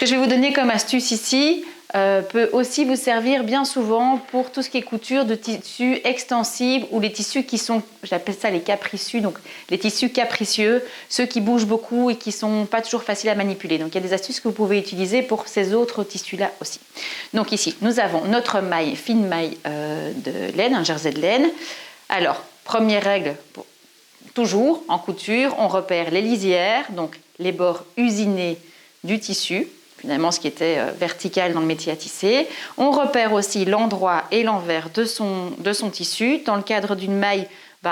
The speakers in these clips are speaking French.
que je vais vous donner comme astuce ici peut aussi vous servir bien souvent pour tout ce qui est couture de tissus extensibles ou les tissus qui sont, j'appelle ça les capricieux, donc les tissus capricieux, ceux qui bougent beaucoup et qui ne sont pas toujours faciles à manipuler. Donc il y a des astuces que vous pouvez utiliser pour ces autres tissus-là aussi. Donc ici, nous avons notre maille, fine maille de laine, un jersey de laine. Alors, première règle, toujours en couture, on repère les lisières, donc les bords usinés du tissu, finalement ce qui était vertical dans le métier à tisser. On repère aussi l'endroit et l'envers de son tissu. Dans le cadre d'une maille,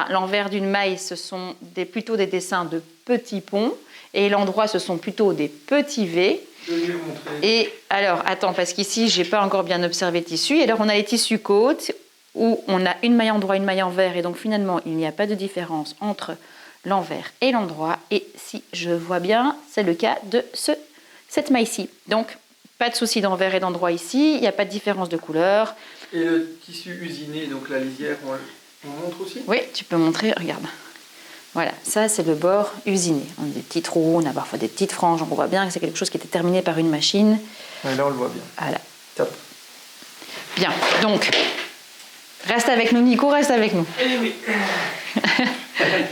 l'envers d'une maille, ce sont plutôt des dessins de petits ponts et l'endroit, ce sont plutôt des petits V. Je vais vous montrer. Et alors, attends, parce qu'ici, je n'ai pas encore bien observé le tissu. Et alors, on a les tissus côtes où on a une maille endroit, une maille envers. Et donc, finalement, il n'y a pas de différence entre l'envers et l'endroit. Et si je vois bien, c'est le cas de cette maille-ci. Donc, pas de souci d'envers et d'endroit ici, il n'y a pas de différence de couleur. Et le tissu usiné, donc la lisière, on montre aussi? Oui, tu peux montrer, regarde. Voilà, ça c'est le bord usiné. On a des petits trous, on a parfois des petites franges, on voit bien que c'est quelque chose qui était terminé par une machine. Et là, on le voit bien. Voilà. Top. Bien, donc, reste avec nous Nico, reste avec nous. Eh oui.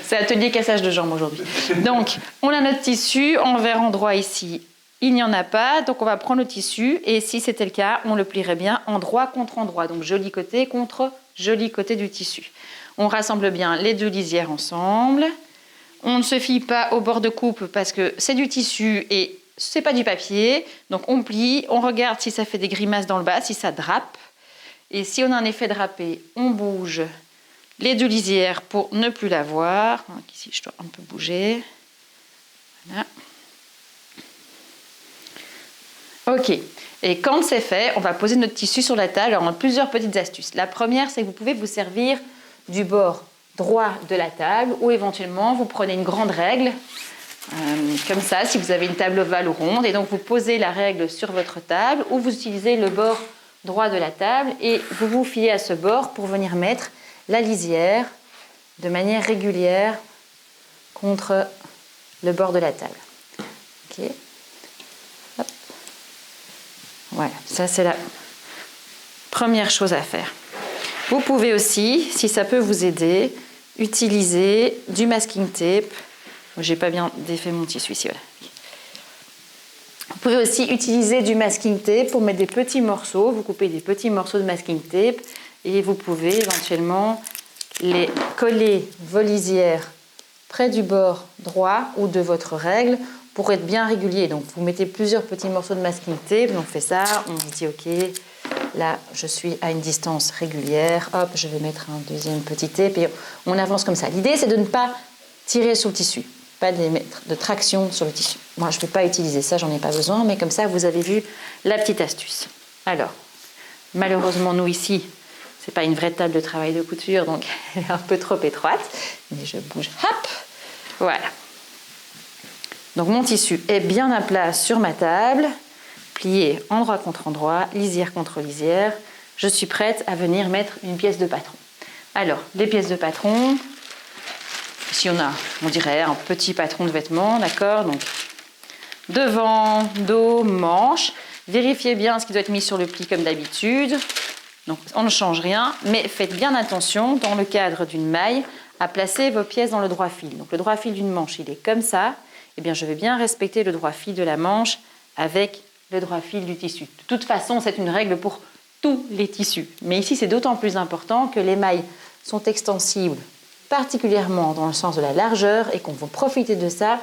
C'est atelier cassage de jambes aujourd'hui. Donc, on a notre tissu, envers, endroit ici. Il n'y en a pas, donc on va prendre le tissu et si c'était le cas, on le plierait bien endroit contre endroit. Donc joli côté contre joli côté du tissu. On rassemble bien les deux lisières ensemble. On ne se fie pas au bord de coupe parce que c'est du tissu et c'est pas du papier. Donc on plie, on regarde si ça fait des grimaces dans le bas, si ça drape. Et si on a un effet drapé, on bouge les deux lisières pour ne plus la voir. Donc ici, je dois un peu bouger. Voilà. Ok, et quand c'est fait, on va poser notre tissu sur la table. Alors, on a plusieurs petites astuces. La première, c'est que vous pouvez vous servir du bord droit de la table ou éventuellement, vous prenez une grande règle, comme ça, si vous avez une table ovale ou ronde, et donc vous posez la règle sur votre table ou vous utilisez le bord droit de la table et vous vous fiez à ce bord pour venir mettre la lisière de manière régulière contre le bord de la table. Ok. Voilà, ça c'est la première chose à faire. Vous pouvez aussi, si ça peut vous aider, utiliser du masking tape. J'ai pas bien défait mon tissu ici. Voilà. Vous pouvez aussi utiliser du masking tape pour mettre des petits morceaux. Vous coupez des petits morceaux de masking tape et vous pouvez éventuellement les coller vos lisières près du bord droit ou de votre règle pour être bien régulier. Donc vous mettez plusieurs petits morceaux de masking tape, on fait ça, on se dit ok, là je suis à une distance régulière, hop, je vais mettre un deuxième petit tape et on avance comme ça. L'idée c'est de ne pas tirer sur le tissu, pas de mettre de traction sur le tissu. Moi je ne vais pas utiliser ça, j'en ai pas besoin, mais comme ça vous avez vu la petite astuce. Alors, malheureusement nous ici, c'est pas une vraie table de travail de couture, donc elle est un peu trop étroite, mais je bouge, hop, voilà. Donc mon tissu est bien à plat sur ma table, plié endroit contre endroit, lisière contre lisière. Je suis prête à venir mettre une pièce de patron. Alors, les pièces de patron, ici on a, on dirait, un petit patron de vêtements, d'accord? Donc, devant, dos, manche. Vérifiez bien ce qui doit être mis sur le pli comme d'habitude. Donc, on ne change rien, mais faites bien attention, dans le cadre d'une maille, à placer vos pièces dans le droit fil. Donc, le droit fil d'une manche, il est comme ça. Eh bien, je vais bien respecter le droit fil de la manche avec le droit fil du tissu. De toute façon, c'est une règle pour tous les tissus. Mais ici, c'est d'autant plus important que les mailles sont extensibles, particulièrement dans le sens de la largeur, et qu'on va profiter de ça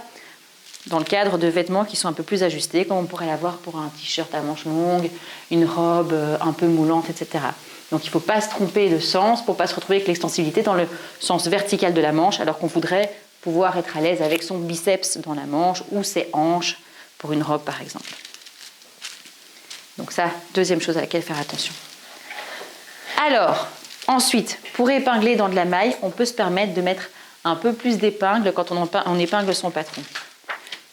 dans le cadre de vêtements qui sont un peu plus ajustés, comme on pourrait l'avoir pour un t-shirt à manches longues, une robe un peu moulante, etc. Donc, il ne faut pas se tromper de sens pour ne pas se retrouver avec l'extensibilité dans le sens vertical de la manche, alors qu'on voudrait pouvoir être à l'aise avec son biceps dans la manche ou ses hanches pour une robe par exemple. Donc ça, deuxième chose à laquelle faire attention. Alors, ensuite, pour épingler dans de la maille, on peut se permettre de mettre un peu plus d'épingles quand on épingle son patron.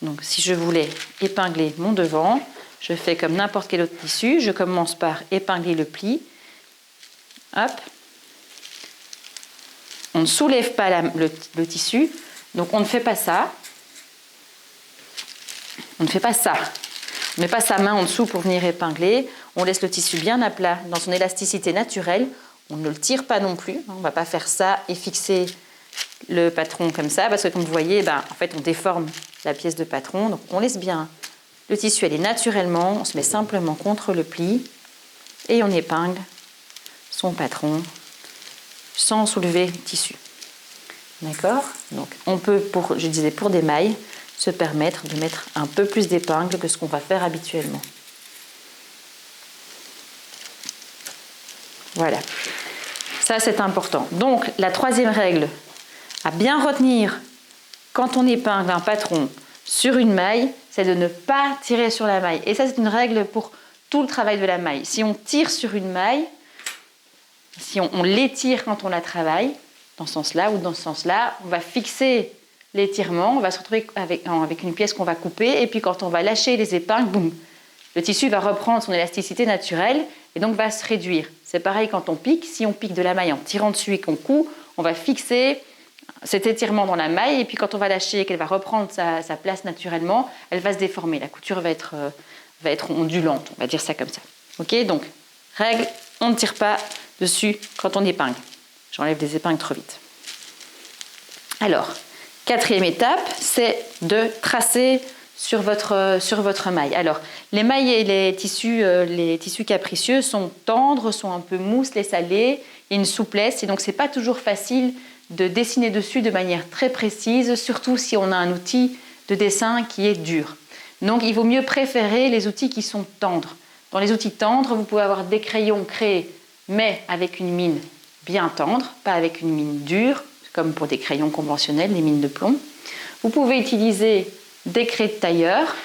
Donc si je voulais épingler mon devant, je fais comme n'importe quel autre tissu, je commence par épingler le pli. Hop. On ne soulève pas le tissu. Donc on ne fait pas ça. On ne fait pas ça. On ne met pas sa main en dessous pour venir épingler. On laisse le tissu bien à plat dans son élasticité naturelle. On ne le tire pas non plus. On ne va pas faire ça et fixer le patron comme ça, parce que comme vous voyez, en fait, on déforme la pièce de patron. Donc, on laisse bien le tissu aller naturellement. On se met simplement contre le pli et on épingle son patron sans soulever le tissu. D'accord? Donc, on peut, je disais, pour des mailles, se permettre de mettre un peu plus d'épingles que ce qu'on va faire habituellement. Voilà. Ça, c'est important. Donc, la troisième règle à bien retenir quand on épingle un patron sur une maille, c'est de ne pas tirer sur la maille. Et ça, c'est une règle pour tout le travail de la maille. Si on tire sur une maille, si on l'étire quand on la travaille, dans ce sens-là ou dans ce sens-là, on va fixer l'étirement, on va se retrouver avec une pièce qu'on va couper, et puis quand on va lâcher les épingles, boum, le tissu va reprendre son élasticité naturelle et donc va se réduire. C'est pareil quand on pique. Si on pique de la maille en tirant dessus et qu'on coud, on va fixer cet étirement dans la maille, et puis quand on va lâcher et qu'elle va reprendre sa place naturellement, elle va se déformer. La couture va être ondulante, on va dire ça comme ça. Ok, donc, règle, on ne tire pas dessus quand on épingle. J'enlève des épingles trop vite. Alors, quatrième étape, c'est de tracer sur votre maille. Alors, les mailles et les tissus capricieux sont tendres, sont un peu mousse, les salés, il y a une souplesse, et donc c'est pas toujours facile de dessiner dessus de manière très précise, surtout si on a un outil de dessin qui est dur. Donc, il vaut mieux préférer les outils qui sont tendres. Dans les outils tendres, vous pouvez avoir des crayons créés, mais avec une mine bien tendre, pas avec une mine dure, comme pour des crayons conventionnels, les mines de plomb. Vous pouvez utiliser des craies de tailleur,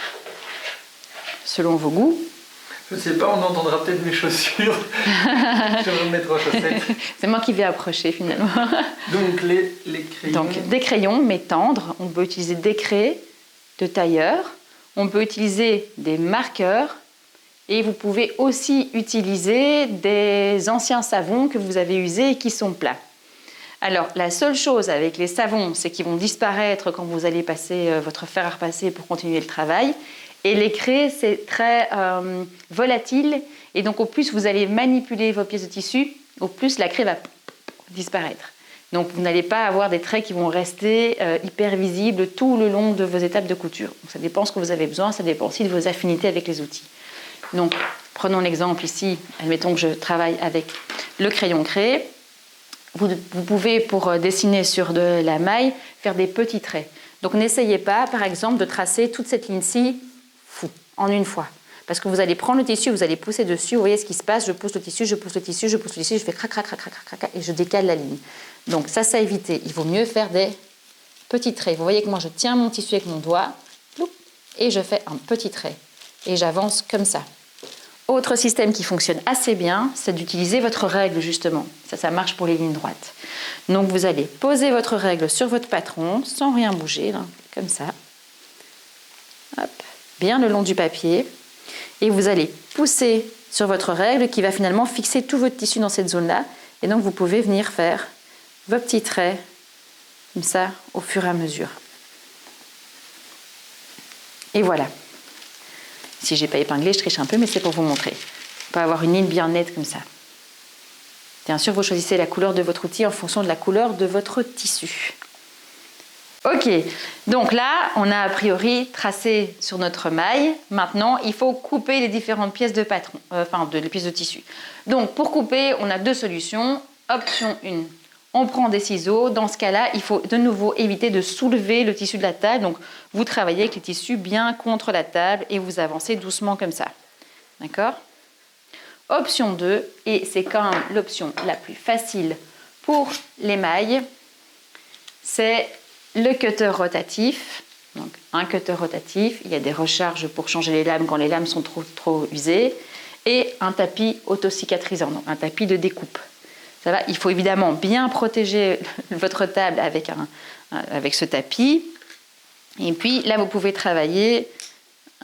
selon vos goûts. Je ne sais pas, on entendra peut-être mes chaussures. Je vais me mettre aux chaussettes. C'est moi qui vais approcher finalement. Donc les crayons. Donc des crayons, mais tendres. On peut utiliser des craies de tailleur. On peut utiliser des marqueurs. Et vous pouvez aussi utiliser des anciens savons que vous avez usés et qui sont plats. Alors, la seule chose avec les savons, c'est qu'ils vont disparaître quand vous allez passer votre fer à repasser pour continuer le travail. Et les craies, c'est très volatile. Et donc, au plus vous allez manipuler vos pièces de tissu, au plus la craie va disparaître. Donc, vous n'allez pas avoir des traits qui vont rester hyper visibles tout le long de vos étapes de couture. Donc, ça dépend ce que vous avez besoin, ça dépend aussi de vos affinités avec les outils. Donc, prenons l'exemple ici. Admettons que je travaille avec le crayon craie. Vous pouvez, pour dessiner sur de la maille, faire des petits traits. Donc, n'essayez pas, par exemple, de tracer toute cette ligne-ci en une fois. Parce que vous allez prendre le tissu, vous allez pousser dessus, vous voyez ce qui se passe, je pousse le tissu, je pousse le tissu, je pousse le tissu, je fais crac, crac, crac, crac, crac, crac, et je décale la ligne. Donc, ça à éviter. Il vaut mieux faire des petits traits. Vous voyez que moi, je tiens mon tissu avec mon doigt, et je fais un petit trait. Et j'avance comme ça. Autre système qui fonctionne assez bien, c'est d'utiliser votre règle, justement. Ça marche pour les lignes droites. Donc, vous allez poser votre règle sur votre patron, sans rien bouger, là, comme ça. Hop, bien le long du papier. Et vous allez pousser sur votre règle qui va finalement fixer tout votre tissu dans cette zone-là. Et donc, vous pouvez venir faire vos petits traits, comme ça, au fur et à mesure. Et voilà. Si je n'ai pas épinglé, je triche un peu, mais c'est pour vous montrer. On peut avoir une ligne bien nette comme ça. Bien sûr, vous choisissez la couleur de votre outil en fonction de la couleur de votre tissu. Ok, donc là, on a a priori tracé sur notre maille. Maintenant, il faut couper les différentes pièces de patron, les pièces de tissu. Donc, pour couper, on a deux solutions. Option 1, on prend des ciseaux. Dans ce cas-là, il faut de nouveau éviter de soulever le tissu de la table. Donc, vous travaillez avec les tissus bien contre la table et vous avancez doucement comme ça. D'accord ? Option 2, et c'est quand même l'option la plus facile pour les mailles, c'est le cutter rotatif. Donc, un cutter rotatif, il y a des recharges pour changer les lames quand les lames sont trop usées, et un tapis autocicatrisant, donc un tapis de découpe. Ça va, il faut évidemment bien protéger votre table avec ce tapis. Et puis là, vous pouvez travailler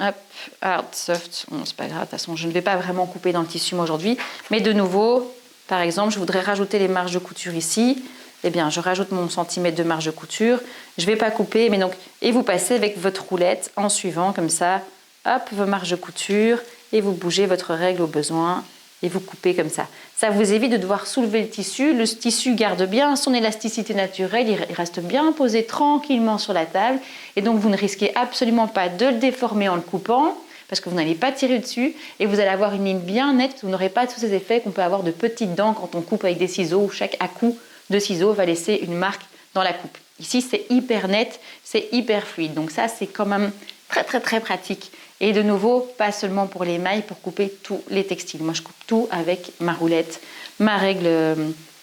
hop, hard, soft. Bon, c'est pas grave, de toute façon, je ne vais pas vraiment couper dans le tissu moi aujourd'hui. Mais de nouveau, par exemple, je voudrais rajouter les marges de couture ici. Eh bien, je rajoute mon centimètre de marge de couture. Je ne vais pas couper, mais donc, et vous passez avec votre roulette en suivant comme ça hop, vos marges de couture et vous bougez votre règle au besoin et vous coupez comme ça. Ça vous évite de devoir soulever le tissu. Le tissu garde bien son élasticité naturelle, il reste bien posé tranquillement sur la table et donc vous ne risquez absolument pas de le déformer en le coupant parce que vous n'allez pas tirer dessus et vous allez avoir une ligne bien nette. Vous n'aurez pas tous ces effets qu'on peut avoir de petites dents quand on coupe avec des ciseaux où chaque à-coup de ciseaux va laisser une marque dans la coupe. Ici, c'est hyper net, c'est hyper fluide. Donc ça, c'est quand même très, très, très pratique. Et de nouveau, pas seulement pour les mailles, pour couper tous les textiles. Moi, je coupe tout avec ma roulette, ma règle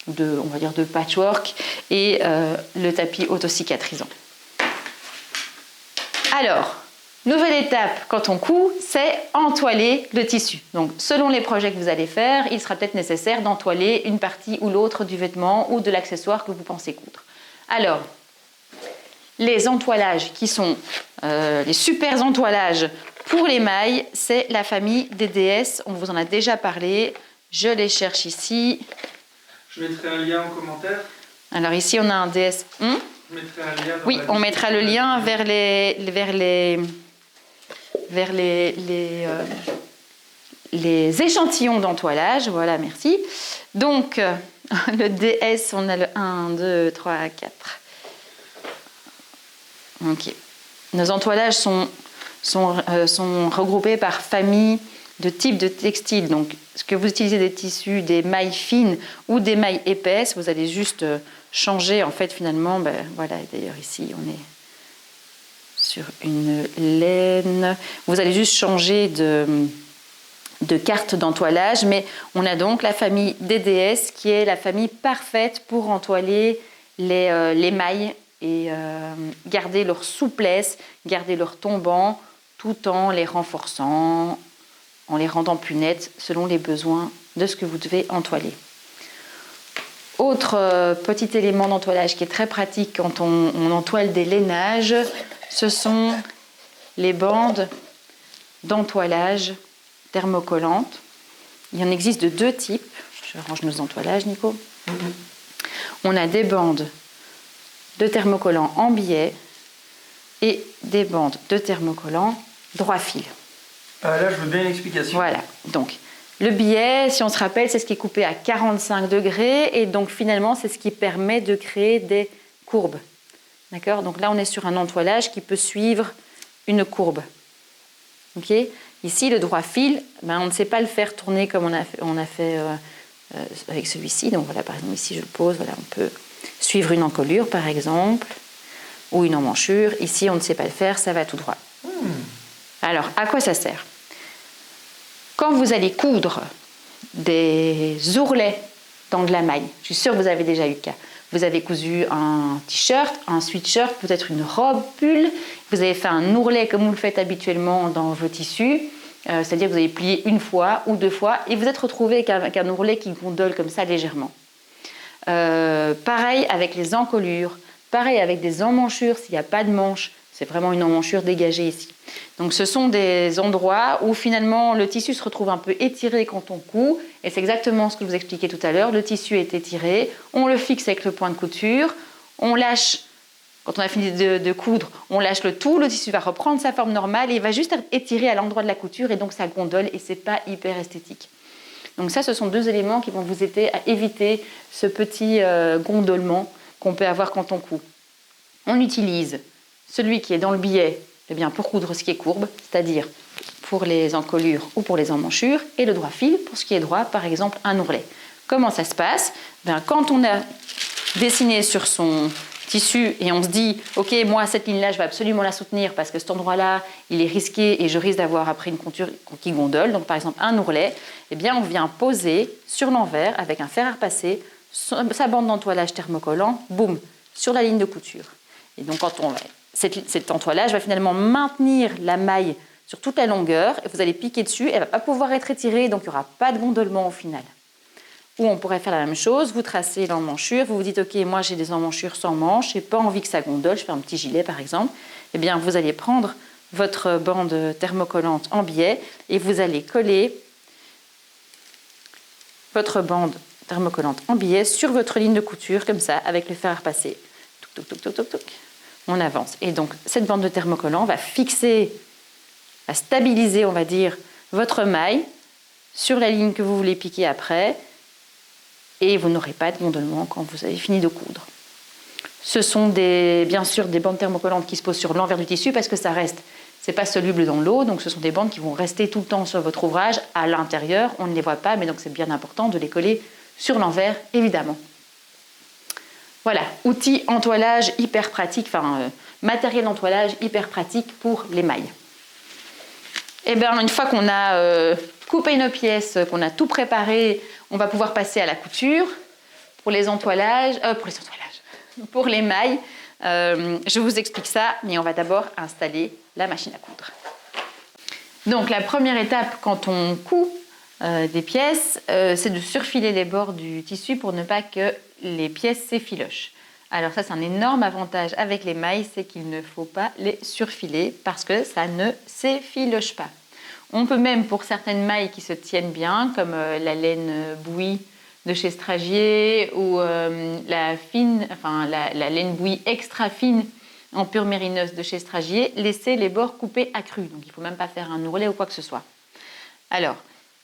on va dire de patchwork et le tapis autocicatrisant. Alors, nouvelle étape quand on coud, c'est entoiler le tissu. Donc, selon les projets que vous allez faire, il sera peut-être nécessaire d'entoiler une partie ou l'autre du vêtement ou de l'accessoire que vous pensez coudre. Alors, les entoilages qui sont les super entoilages pour les mailles, c'est la famille des DS. On vous en a déjà parlé. Je les cherche ici. Je mettrai un lien en commentaire. Alors ici, on a un DS. Je mettrai un lien. Oui, on mettra le lien vers les échantillons d'entoilage. Voilà, merci. Donc, le DS, on a le 1, 2, 3, 4. Ok. Nos entoilages sont regroupés par famille de types de textiles. Donc, ce que vous utilisez des tissus, des mailles fines ou des mailles épaisses, vous allez juste changer, en fait, finalement, voilà, d'ailleurs, ici, on est sur une laine. Vous allez juste changer de carte d'entoilage, mais on a donc la famille DDS qui est la famille parfaite pour entoiler les mailles et garder leur souplesse, garder leur tombant, tout en les renforçant, en les rendant plus nettes selon les besoins de ce que vous devez entoiler. Autre petit élément d'entoilage qui est très pratique quand on entoile des lainages, ce sont les bandes d'entoilage thermocollantes. Il en existe de deux types. Je range nos entoilages, Nico. On a des bandes de thermocollants en biais et des bandes de thermocollants droit fil. Là, je veux bien une explication. Voilà. Donc, le biais, si on se rappelle, c'est ce qui est coupé à 45 degrés et donc finalement, c'est ce qui permet de créer des courbes. D'accord ? Donc là, on est sur un entoilage qui peut suivre une courbe. Ok ? Ici, le droit fil, on ne sait pas le faire tourner comme on a fait avec celui-ci. Donc voilà, par exemple, ici, je le pose. Voilà, on peut suivre une encolure, par exemple, ou une emmanchure. Ici, on ne sait pas le faire, ça va tout droit. Alors, à quoi ça sert ? Quand vous allez coudre des ourlets dans de la maille, je suis sûre que vous avez déjà eu le cas. Vous avez cousu un t-shirt, un sweatshirt, peut-être une robe, pull. Vous avez fait un ourlet comme vous le faites habituellement dans vos tissus. C'est-à-dire que vous avez plié une fois ou deux fois et vous êtes retrouvé avec un ourlet qui gondole comme ça légèrement. Pareil avec les encolures, pareil avec des emmanchures s'il n'y a pas de manche. C'est vraiment une emmanchure dégagée ici. Donc ce sont des endroits où finalement le tissu se retrouve un peu étiré quand on coud. Et c'est exactement ce que je vous expliquais tout à l'heure. Le tissu est étiré, on le fixe avec le point de couture, on lâche, quand on a fini de coudre, on lâche le tout, le tissu va reprendre sa forme normale et il va juste être étiré à l'endroit de la couture et donc ça gondole et c'est pas hyper esthétique. Donc ça, ce sont deux éléments qui vont vous aider à éviter ce petit gondolement qu'on peut avoir quand on coud. On utilise celui qui est dans le biais pour coudre ce qui est courbe, c'est-à-dire pour les encolures ou pour les emmanchures, et le droit fil pour ce qui est droit, par exemple un ourlet. Comment ça se passe ? Quand on a dessiné sur son tissu et on se dit « Ok, moi, cette ligne-là, je vais absolument la soutenir parce que cet endroit-là, il est risqué et je risque d'avoir après une couture qui gondole. » Donc, par exemple, un ourlet, on vient poser sur l'envers avec un fer à repasser sa bande d'entoilage thermocollant, boum, sur la ligne de couture. Et donc, cet entoilage va finalement maintenir la maille sur toute la longueur et vous allez piquer dessus, elle ne va pas pouvoir être étirée, donc il n'y aura pas de gondolement au final. Ou on pourrait faire la même chose, vous tracez l'emmanchure, vous vous dites « Ok, moi j'ai des emmanchures sans manches, je n'ai pas envie que ça gondole, je fais un petit gilet par exemple. » Vous allez prendre votre bande thermocollante en biais et vous allez coller votre bande thermocollante en biais sur votre ligne de couture, comme ça, avec le fer à repasser. Touc, touc, touc, touc, touc, touc. On avance. Et donc, cette bande de thermocollant va fixer à stabiliser, on va dire, votre maille sur la ligne que vous voulez piquer après et vous n'aurez pas de gondolement quand vous avez fini de coudre. Ce sont bien sûr des bandes thermocollantes qui se posent sur l'envers du tissu parce que ça reste, c'est pas soluble dans l'eau, donc ce sont des bandes qui vont rester tout le temps sur votre ouvrage à l'intérieur, on ne les voit pas, mais donc c'est bien important de les coller sur l'envers, évidemment. Voilà, outil entoilage hyper pratique, matériel entoilage hyper pratique pour les mailles. Et bien une fois qu'on a coupé nos pièces, qu'on a tout préparé, on va pouvoir passer à la couture pour les entoilages, pour les mailles. Je vous explique ça, mais on va d'abord installer la machine à coudre. Donc la première étape quand on coud des pièces, c'est de surfiler les bords du tissu pour ne pas que les pièces s'effilochent. Alors ça c'est un énorme avantage avec les mailles, c'est qu'il ne faut pas les surfiler parce que ça ne s'effiloche pas. On peut même pour certaines mailles qui se tiennent bien, comme la laine bouillie de chez Stragier ou la laine bouillie extra fine en pure mérineuse de chez Stragier, laisser les bords coupés à cru. Donc il ne faut même pas faire un ourlet ou quoi que ce soit. Alors,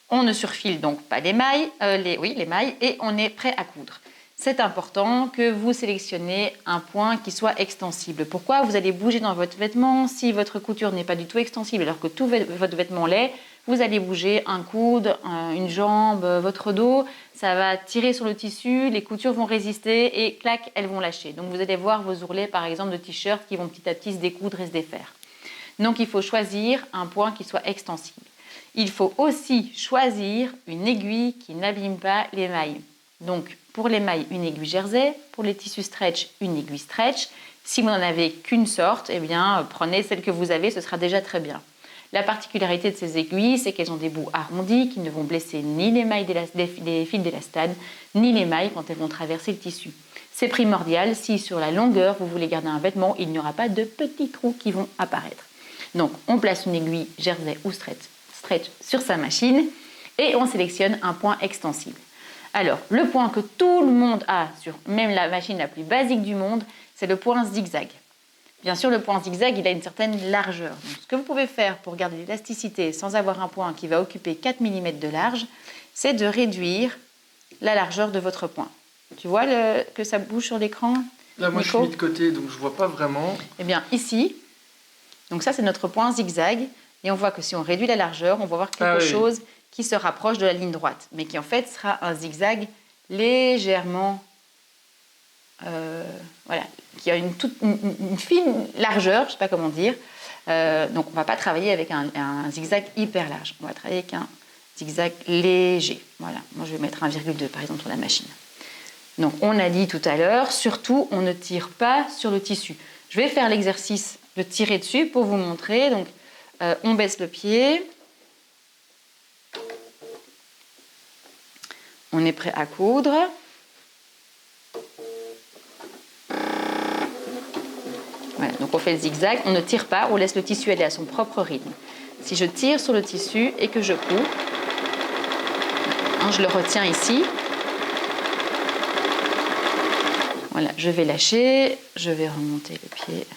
on ne surfile donc pas les mailles, les mailles, et on est prêt à coudre. C'est important que vous sélectionnez un point qui soit extensible. Pourquoi? Vous allez bouger dans votre vêtement. Si votre couture n'est pas du tout extensible alors que tout votre vêtement l'est, vous allez bouger un coude, une jambe, votre dos. Ça va tirer sur le tissu, les coutures vont résister et clac, elles vont lâcher. Donc vous allez voir vos ourlets par exemple de t-shirts qui vont petit à petit se découdre et se défaire. Donc il faut choisir un point qui soit extensible. Il faut aussi choisir une aiguille qui n'abîme pas les mailles. Donc pour les mailles, une aiguille jersey, pour les tissus stretch, une aiguille stretch. Si vous n'en avez qu'une sorte, eh bien prenez celle que vous avez, ce sera déjà très bien. La particularité de ces aiguilles, c'est qu'elles ont des bouts arrondis qui ne vont blesser ni les mailles des fils d'élastane, ni les mailles quand elles vont traverser le tissu. C'est primordial si sur la longueur, vous voulez garder un vêtement, il n'y aura pas de petits trous qui vont apparaître. Donc on place une aiguille jersey ou stretch sur sa machine et on sélectionne un point extensible. Alors, le point que tout le monde a sur même la machine la plus basique du monde, c'est le point zigzag. Bien sûr, le point zigzag, il a une certaine largeur. Donc, ce que vous pouvez faire pour garder l'élasticité sans avoir un point qui va occuper 4 mm de large, c'est de réduire la largeur de votre point. Tu vois que ça bouge sur l'écran, Là, moi, Nico? je suis mis de côté, donc je ne vois pas vraiment. Eh bien, ici, donc ça, c'est notre point zigzag. Et on voit que si on réduit la largeur, on va voir quelque chose qui se rapproche de la ligne droite, mais qui en fait sera un zigzag légèrement, qui a une fine largeur, je ne sais pas comment dire. Donc on ne va pas travailler avec un zigzag hyper large, on va travailler avec un zigzag léger. Voilà, moi je vais mettre 1,2 par exemple sur la machine. Donc on a dit tout à l'heure, surtout on ne tire pas sur le tissu. Je vais faire l'exercice de tirer dessus pour vous montrer. Donc on baisse le pied. On est prêt à coudre. Voilà, donc on fait le zigzag, on ne tire pas, on laisse le tissu aller à son propre rythme. Si je tire sur le tissu et que je couds, je le retiens ici. Voilà, je vais lâcher, je vais remonter le pied.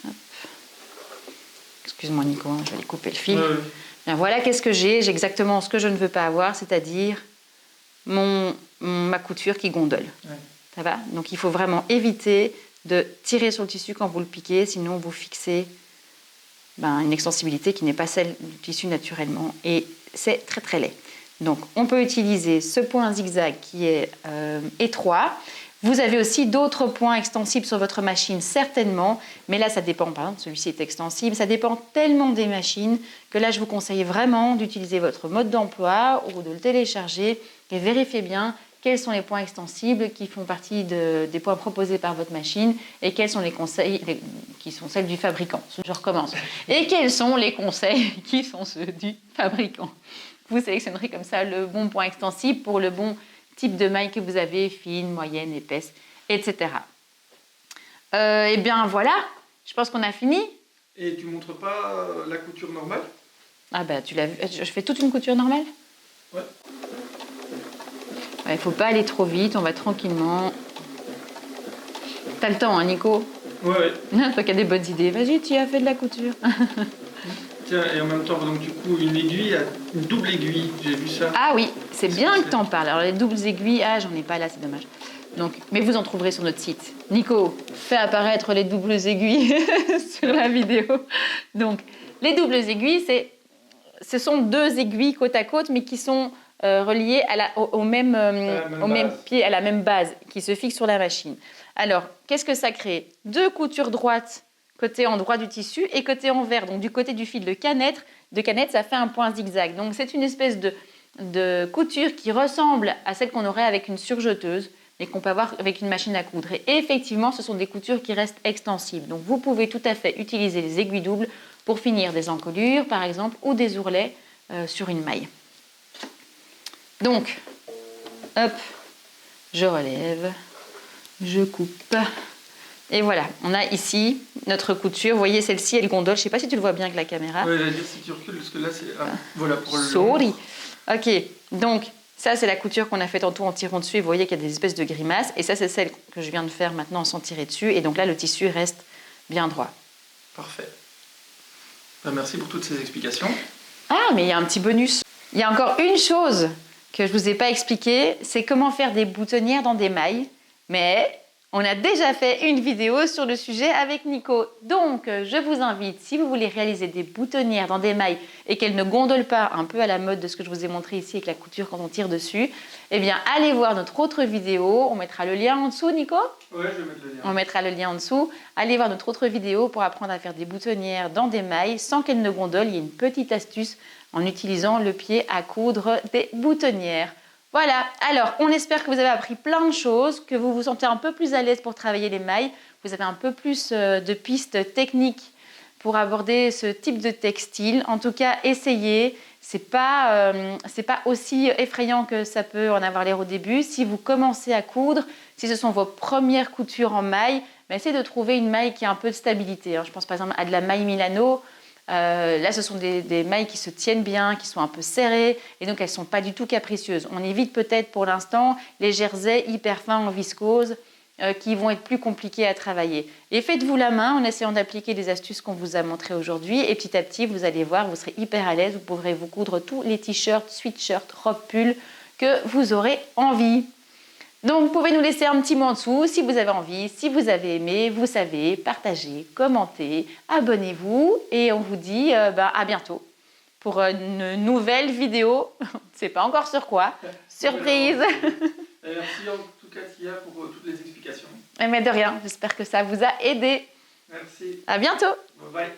Hop. Excuse-moi Nico, je vais aller couper le fil. Bien, voilà qu'est-ce que j'ai exactement ce que je ne veux pas avoir, c'est-à-dire ma couture qui gondole. Ça va? Donc il faut vraiment éviter de tirer sur le tissu quand vous le piquez, sinon vous fixez une extensibilité qui n'est pas celle du tissu naturellement et c'est très très laid. Donc on peut utiliser ce point zigzag qui est étroit. Vous avez aussi d'autres points extensibles sur votre machine, certainement, mais là ça dépend, par exemple celui-ci est extensible, ça dépend tellement des machines que là je vous conseille vraiment d'utiliser votre mode d'emploi ou de le télécharger et vérifiez bien quels sont les points extensibles qui font partie des points proposés par votre machine et quels sont les conseils qui sont celles du fabricant. Je recommence. Et quels sont les conseils qui sont ceux du fabricant. Vous sélectionnerez comme ça le bon point extensible pour le bon type de maille que vous avez, fine, moyenne, épaisse, etc. Eh bien voilà, je pense qu'on a fini. Et tu montres pas la couture normale? Ah bah tu l'as vu, je fais toute une couture normale? Ouais. Il ne faut pas aller trop vite, on va tranquillement. T'as le temps, hein, Nico? Ouais. Toi qui as des bonnes idées, vas-y, tu as fait de la couture. Tiens, et en même temps, donc du coup, une double aiguille, j'ai vu ça. Ah oui, c'est bien que tu en parles. Alors les doubles aiguilles, ah j'en ai pas là, c'est dommage. Donc, mais vous en trouverez sur notre site. Nico, fais apparaître les doubles aiguilles sur la vidéo. Donc, les doubles aiguilles, ce sont deux aiguilles côte à côte, mais qui sont reliées au même pied, à la même base, qui se fixe sur la machine. Alors, qu'est-ce que ça crée? Deux coutures droites, côté endroit du tissu et côté envers. Donc, du côté du fil de canette, ça fait un point zigzag. Donc, c'est une espèce de couture qui ressemble à celle qu'on aurait avec une surjeteuse, mais qu'on peut avoir avec une machine à coudre. Et effectivement, ce sont des coutures qui restent extensibles. Donc, vous pouvez tout à fait utiliser les aiguilles doubles pour finir des encolures, par exemple, ou des ourlets sur une maille. Donc, hop, je relève, je coupe. Et voilà, on a ici notre couture. Vous voyez, celle-ci, elle gondole. Je ne sais pas si tu le vois bien avec la caméra. Oui, j'allais dire si tu recules, parce que là, c'est... voilà, pour le... Sorry. Ok, donc... Ça, c'est la couture qu'on a fait tantôt en tirant dessus. Vous voyez qu'il y a des espèces de grimaces. Et ça, c'est celle que je viens de faire maintenant sans tirer dessus. Et donc là, le tissu reste bien droit. Parfait. Ben, merci pour toutes ces explications. Ah, mais il y a un petit bonus. Il y a encore une chose que je ne vous ai pas expliquée. C'est comment faire des boutonnières dans des mailles. Mais on a déjà fait une vidéo sur le sujet avec Nico. Donc, je vous invite, si vous voulez réaliser des boutonnières dans des mailles et qu'elles ne gondolent pas, un peu à la mode de ce que je vous ai montré ici avec la couture quand on tire dessus, eh bien, allez voir notre autre vidéo. On mettra le lien en dessous, Nico? Oui, je vais mettre le lien. On mettra le lien en dessous. Allez voir notre autre vidéo pour apprendre à faire des boutonnières dans des mailles sans qu'elles ne gondolent. Il y a une petite astuce en utilisant le pied à coudre des boutonnières. Voilà, alors on espère que vous avez appris plein de choses, que vous vous sentez un peu plus à l'aise pour travailler les mailles, vous avez un peu plus de pistes techniques pour aborder ce type de textile. En tout cas, essayez, c'est pas aussi effrayant que ça peut en avoir l'air au début. Si vous commencez à coudre, si ce sont vos premières coutures en maille, essayez de trouver une maille qui a un peu de stabilité. Je pense par exemple à de la maille Milano. Là, ce sont des mailles qui se tiennent bien, qui sont un peu serrées et donc elles ne sont pas du tout capricieuses. On évite peut-être pour l'instant les jerseys hyper fins en viscose qui vont être plus compliqués à travailler. Et faites-vous la main en essayant d'appliquer les astuces qu'on vous a montrées aujourd'hui et petit à petit, vous allez voir, vous serez hyper à l'aise, vous pourrez vous coudre tous les t-shirts, sweatshirts, robes, pulls que vous aurez envie. Donc, vous pouvez nous laisser un petit mot en dessous si vous avez envie, si vous avez aimé, vous savez, partagez, commentez, abonnez-vous et on vous dit à bientôt pour une nouvelle vidéo. On ne sait pas encore sur quoi. Surprise. Merci en tout cas, Tia, pour toutes les explications. Mais de rien, j'espère que ça vous a aidé. Merci. À bientôt. Bye bye.